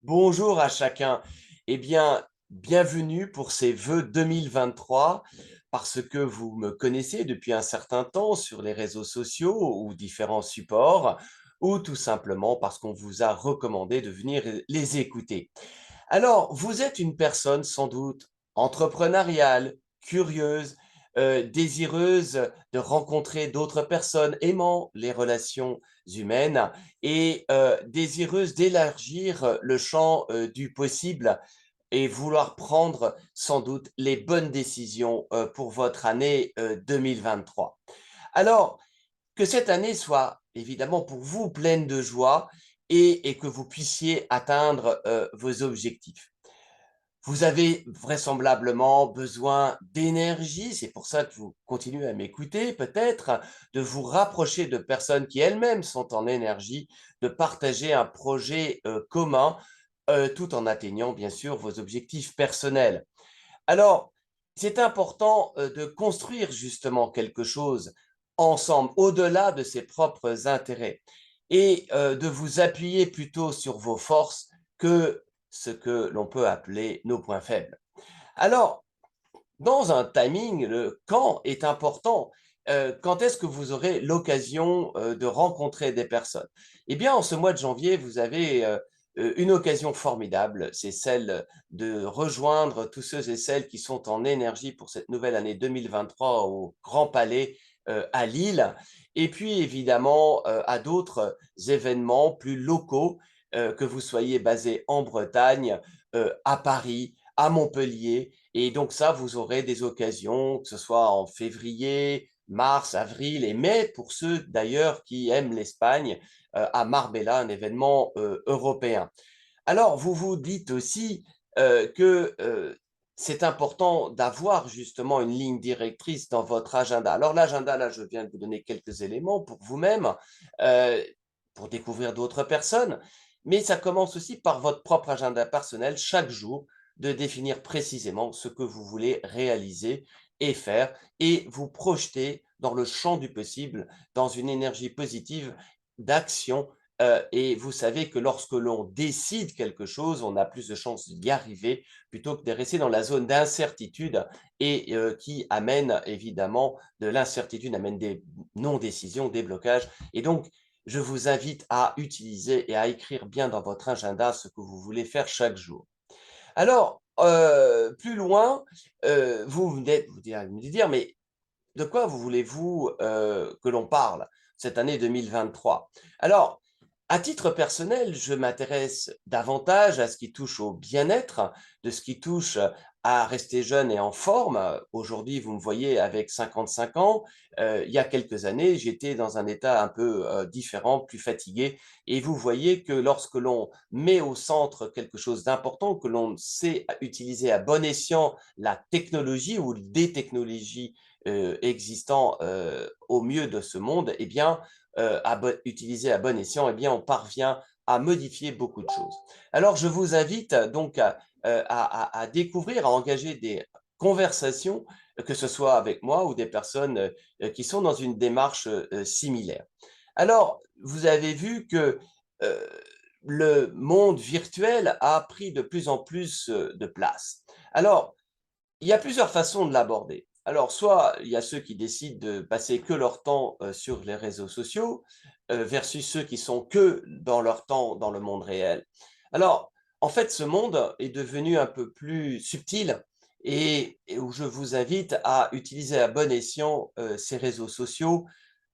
Bonjour à chacun. Eh bien, bienvenue pour ces vœux 2023, parce que vous me connaissez depuis un certain temps sur les réseaux sociaux ou différents supports, ou tout simplement parce qu'on vous a recommandé de venir les écouter. Alors, vous êtes une personne sans doute entrepreneuriale, curieuse, désireuse de rencontrer d'autres personnes, aimant les relations humaines et désireuse d'élargir le champ du possible et vouloir prendre sans doute les bonnes décisions pour votre année 2023. Alors, que cette année soit évidemment pour vous pleine de joie et que vous puissiez atteindre vos objectifs. Vous avez vraisemblablement besoin d'énergie, c'est pour ça que vous continuez à m'écouter peut-être, de vous rapprocher de personnes qui elles-mêmes sont en énergie, de partager un projet commun, tout en atteignant bien sûr vos objectifs personnels. Alors, c'est important de construire justement quelque chose ensemble, au-delà de ses propres intérêts, et de vous appuyer plutôt sur vos forces que ce que l'on peut appeler nos points faibles. Alors, dans un timing, le quand est important. Quand est-ce que vous aurez l'occasion de rencontrer des personnes? Eh bien, en ce mois de janvier, vous avez une occasion formidable, c'est celle de rejoindre tous ceux et celles qui sont en énergie pour cette nouvelle année 2023 au Grand Palais à Lille, et puis évidemment à d'autres événements plus locaux, que vous soyez basé en Bretagne, à Paris, à Montpellier, et donc ça, vous aurez des occasions, que ce soit en février, mars, avril et mai, pour ceux d'ailleurs qui aiment l'Espagne, à Marbella, un événement européen. Alors, vous vous dites aussi que c'est important d'avoir justement une ligne directrice dans votre agenda. Alors l'agenda, là, je viens de vous donner quelques éléments pour vous-même, euh, pour découvrir d'autres personnes, mais ça commence aussi par votre propre agenda personnel, chaque jour, de définir précisément ce que vous voulez réaliser et faire, et vous projeter dans le champ du possible, dans une énergie positive d'action. Et vous savez que lorsque l'on décide quelque chose, on a plus de chances d'y arriver plutôt que de rester dans la zone d'incertitude, et qui amène évidemment de l'incertitude, amène des non-décisions, des blocages. Et donc, je vous invite à utiliser et à écrire bien dans votre agenda ce que vous voulez faire chaque jour. Alors, plus loin, vous venez vous dire: «Mais de quoi vous voulez-vous, que l'on parle cette année 2023?» Alors, à titre personnel, je m'intéresse davantage à ce qui touche au bien-être, de ce qui touche à rester jeune et en forme. Aujourd'hui, vous me voyez avec 55 ans. Il y a quelques années, j'étais dans un état un peu, différent, plus fatigué, et vous voyez que lorsque l'on met au centre quelque chose d'important, que l'on sait utiliser à bon escient la technologie ou des technologies existant au mieux de ce monde, eh bien, utilisé à bon escient, eh bien, on parvient à modifier beaucoup de choses. Alors, je vous invite donc à découvrir, à engager des conversations, que ce soit avec moi ou des personnes qui sont dans une démarche similaire. Alors, vous avez vu que euh, le monde virtuel a pris de plus en plus de place. Alors, il y a plusieurs façons de l'aborder. Alors, soit il y a ceux qui décident de passer que leur temps sur les réseaux sociaux, versus ceux qui sont que dans leur temps dans le monde réel. Alors, en fait, ce monde est devenu un peu plus subtil, et où je vous invite à utiliser à bon escient ces réseaux sociaux,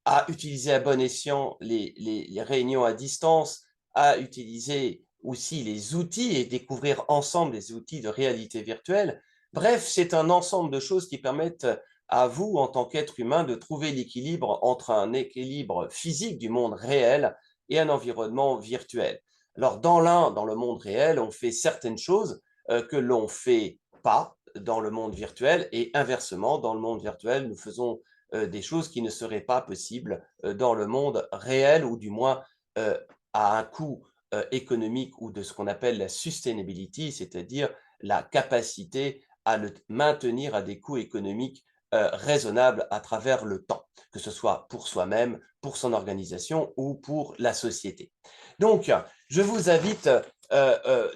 à utiliser à bon escient les réunions à distance, à utiliser aussi les outils et découvrir ensemble les outils de réalité virtuelle. Bref, c'est un ensemble de choses qui permettent à vous, en tant qu'être humain, de trouver l'équilibre entre un équilibre physique du monde réel et un environnement virtuel. Alors, dans l'un, dans le monde réel, on fait certaines choses que l'on fait pas dans le monde virtuel, et inversement, dans le monde virtuel, nous faisons des choses qui ne seraient pas possibles dans le monde réel, ou du moins euh, à un coût économique, ou de ce qu'on appelle la sustainability, c'est-à-dire la capacité à le maintenir à des coûts économiques raisonnables à travers le temps, que ce soit pour soi-même, pour son organisation ou pour la société. Donc, je vous invite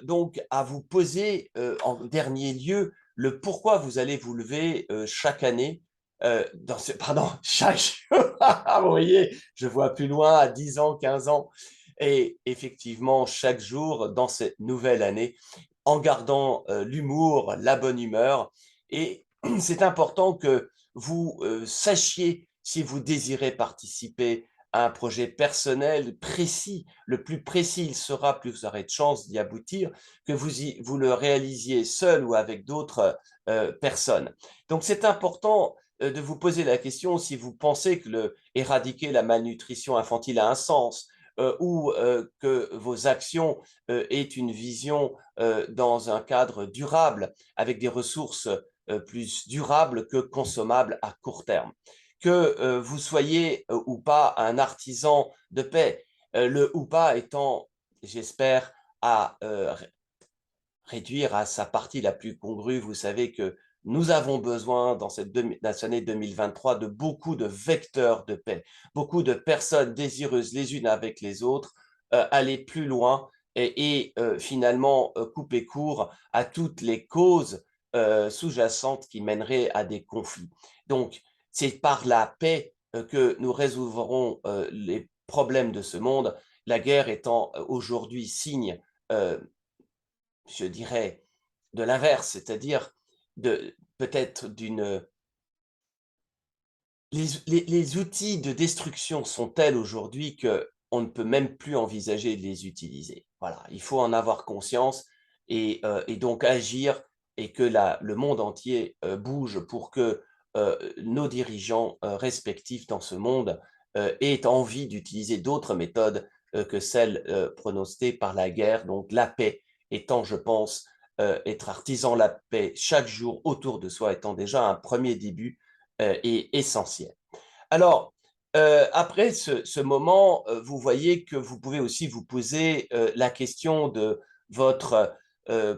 donc à vous poser en dernier lieu le pourquoi vous allez vous lever chaque année, pardon, chaque jour, vous voyez, je vois plus loin à 10 ans, 15 ans, et effectivement chaque jour dans cette nouvelle année, en gardant l'humour, la bonne humeur. Et c'est important que vous sachiez si vous désirez participer à un projet personnel précis. Le plus précis il sera, plus vous aurez de chances d'y aboutir, que vous le réalisiez seul ou avec d'autres personnes. Donc c'est important de vous poser la question si vous pensez que éradiquer la malnutrition infantile a un sens, ou que vos actions aient une vision dans un cadre durable, avec des ressources plus durables que consommables à court terme. Que vous soyez ou pas un artisan de paix, le ou pas étant, j'espère, à réduire à sa partie la plus congrue. Vous savez que nous avons besoin dans cette année 2023 de beaucoup de vecteurs de paix, beaucoup de personnes désireuses les unes avec les autres, aller plus loin et finalement couper court à toutes les causes sous-jacentes qui mèneraient à des conflits. Donc, c'est par la paix que nous résoudrons les problèmes de ce monde, la guerre étant aujourd'hui signe je dirais, de l'inverse, c'est-à-dire peut-être d'une... Les outils de destruction sont tels aujourd'hui qu'on ne peut même plus envisager de les utiliser. Voilà, il faut en avoir conscience et donc agir et que le monde entier bouge pour que nos dirigeants respectifs dans ce monde aient envie d'utiliser d'autres méthodes que celles prononcées par la guerre, donc la paix étant, je pense, être artisan de la paix chaque jour autour de soi étant déjà un premier début est essentiel. Alors, après ce moment, vous voyez que vous pouvez aussi vous poser la question de votre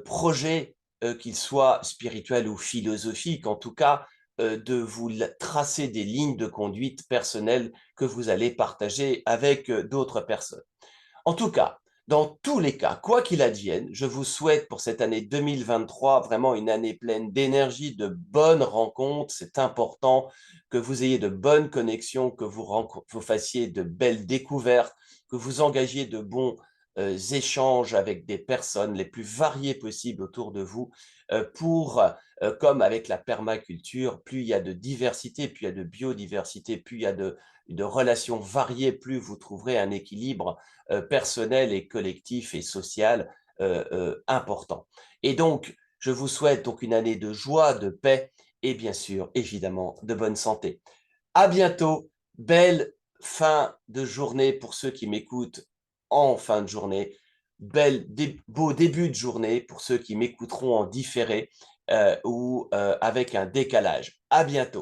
projet, qu'il soit spirituel ou philosophique, en tout cas, de vous tracer des lignes de conduite personnelles que vous allez partager avec d'autres personnes. En tout cas, dans tous les cas, quoi qu'il advienne, je vous souhaite pour cette année 2023 vraiment une année pleine d'énergie, de bonnes rencontres. C'est important que vous ayez de bonnes connexions, que vous fassiez de belles découvertes, que vous engagiez de bons échanges avec des personnes les plus variées possibles autour de vous comme avec la permaculture, plus il y a de diversité, plus il y a de biodiversité, plus il y a de relations variées, plus vous trouverez un équilibre personnel et collectif et social important. Et donc, je vous souhaite donc une année de joie, de paix et bien sûr, évidemment, de bonne santé. À bientôt. Belle fin de journée pour ceux qui m'écoutent en fin de journée. Beau début de journée pour ceux qui m'écouteront en différé ou avec un décalage. À bientôt.